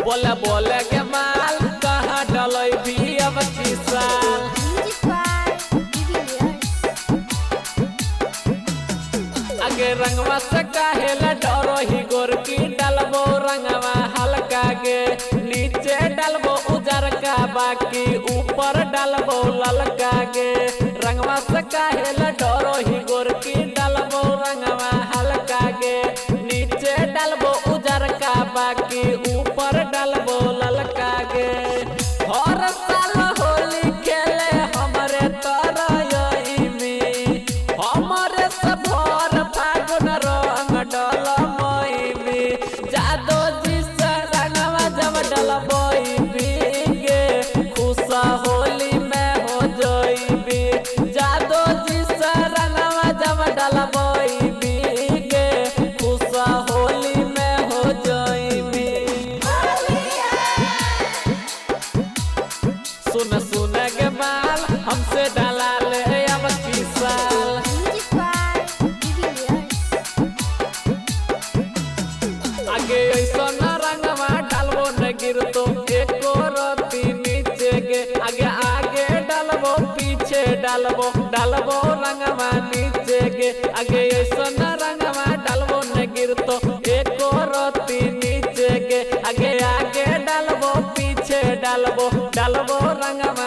बोले बोले के माल कहाँ डलोई भी अब की साल। आगे रंगवा से काहेला डरो ही गोरकी डालबो रंगवा हल्का गे नीचे डालबो उजर का बाकी ऊपर डालबो ललका गे रंगवा से काहेला डरो ही गोरकी डालबो रंगवा हल्का गे नीचे डालबो उजर का बाकी ऊपर डालबो ललका गे। हर साल होली खेले हमरे तरह में हमरे सब फागुन रंग डल मई जादो जी से रंगवा जब डल गे खुश होली में हो जइबी जादो जी से रंगवा जब डल गे खुश होली में हो जइबी। सुन सुन के बाल हमसे डाला ले अब की साल। आगे ऐसा न रंगवा डालबो न गिरतो एको रती नीचे गे आगे आगे डालबो पीछे डालबो डालबो रंगवा नीचे गे आगे ऐसा न रंगवा डालबो न गिरतो एको रती नीचे गे आगे आगे डालबो पीछे डालबो डालबो रंगवा